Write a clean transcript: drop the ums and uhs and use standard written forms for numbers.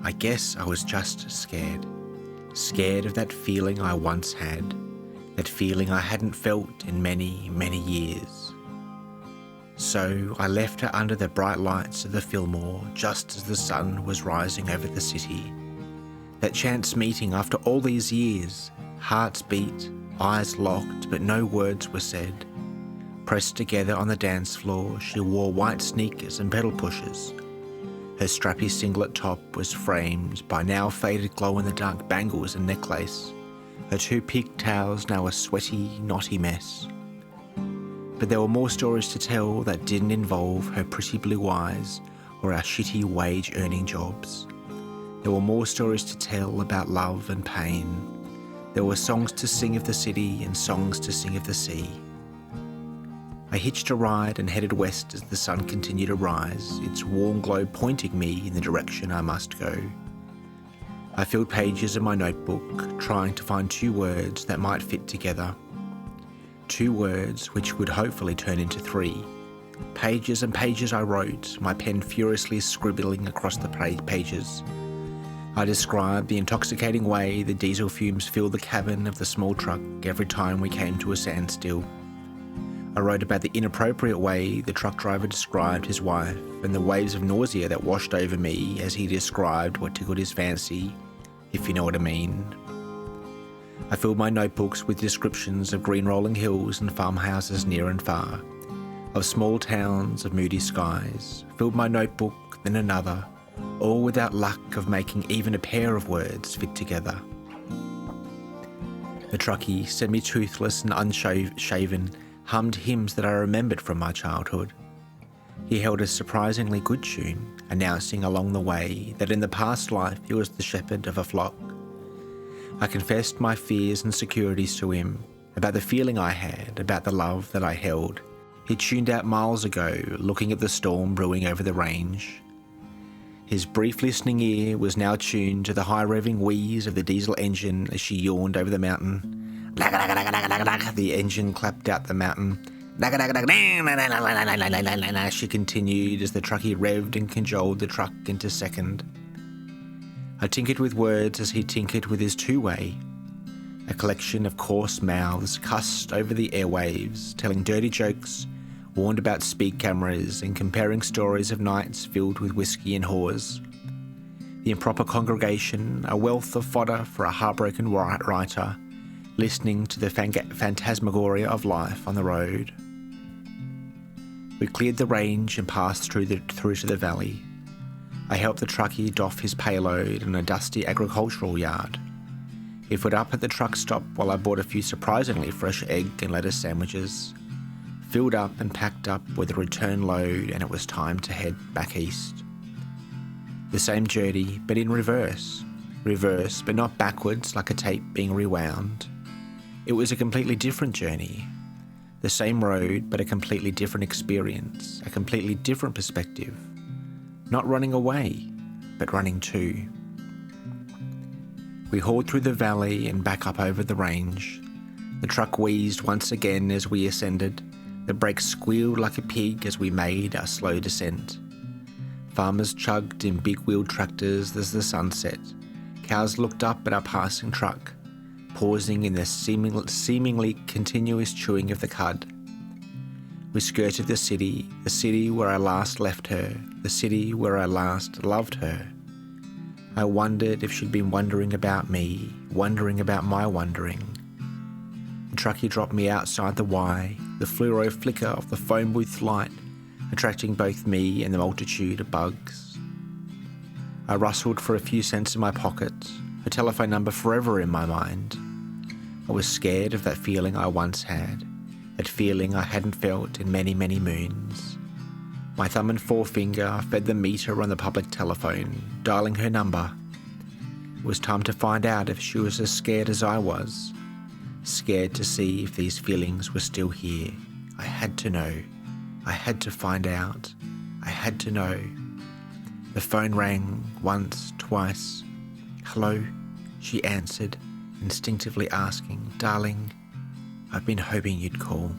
I guess I was just scared. Scared of that feeling I once had, that feeling I hadn't felt in many, many years. So I left her under the bright lights of the Fillmore just as the sun was rising over the city. That chance meeting after all these years, hearts beat, eyes locked, but no words were said. Pressed together on the dance floor, she wore white sneakers and pedal pushers. Her strappy singlet top was framed by now faded glow-in-the-dark bangles and necklace. Her two pigtails now a sweaty, knotty mess. But there were more stories to tell that didn't involve her pretty blue eyes or our shitty wage-earning jobs. There were more stories to tell about love and pain. There were songs to sing of the city and songs to sing of the sea. I hitched a ride and headed west as the sun continued to rise, its warm glow pointing me in the direction I must go. I filled pages of my notebook, trying to find 2 words that might fit together. 2 words which would hopefully turn into 3. Pages and pages I wrote, my pen furiously scribbling across the pages. I described the intoxicating way the diesel fumes filled the cabin of the small truck every time we came to a standstill. I wrote about the inappropriate way the truck driver described his wife and the waves of nausea that washed over me as he described what tickled his fancy, if you know what I mean. I filled my notebooks with descriptions of green rolling hills and farmhouses near and far, of small towns, of moody skies, filled my notebook, then another, all without luck of making even a pair of words fit together. The truckie, semi-toothless and unshaven, hummed hymns that I remembered from my childhood. He held a surprisingly good tune, announcing along the way that in the past life he was the shepherd of a flock. I confessed my fears and insecurities to him, about the feeling I had, about the love that I held. He tuned out miles ago, looking at the storm brewing over the range. His brief listening ear was now tuned to the high-revving wheeze of the diesel engine as she yawned over the mountain. The engine clapped out the mountain. She continued as the truckie revved and cajoled the truck into second. I tinkered with words as he tinkered with his two-way. A collection of coarse mouths cussed over the airwaves, telling dirty jokes, warned about speed cameras and comparing stories of nights filled with whiskey and whores. The improper congregation, a wealth of fodder for a heartbroken writer, listening to the phantasmagoria of life on the road. We cleared the range and passed through to the valley. I helped the truckie doff his payload in a dusty agricultural yard. He put up at the truck stop while I bought a few surprisingly fresh egg and lettuce sandwiches, filled up and packed up with a return load, and it was time to head back east. The same journey, but in reverse. Reverse, but not backwards like a tape being rewound. It was a completely different journey. The same road, but a completely different experience, a completely different perspective. Not running away, but running to. We hauled through the valley and back up over the range. The truck wheezed once again as we ascended. The brakes squealed like a pig as we made our slow descent. Farmers chugged in big-wheeled tractors as the sun set. Cows looked up at our passing truck, pausing in the seemingly continuous chewing of the cud. We skirted the city where I last left her, the city where I last loved her. I wondered if she'd been wondering about me, wondering about my wondering. The truckie dropped me outside the Y, the fluoro flicker of the phone booth light, attracting both me and the multitude of bugs. I rustled for a few cents in my pocket, a telephone number forever in my mind. I was scared of that feeling I once had, that feeling I hadn't felt in many, many moons. My thumb and forefinger fed the meter on the public telephone, dialing her number. It was time to find out if she was as scared as I was. Scared to see if these feelings were still here. I had to know. I had to find out. I had to know. The phone rang once, twice. "Hello?" she answered, instinctively asking, "Darling, I've been hoping you'd call."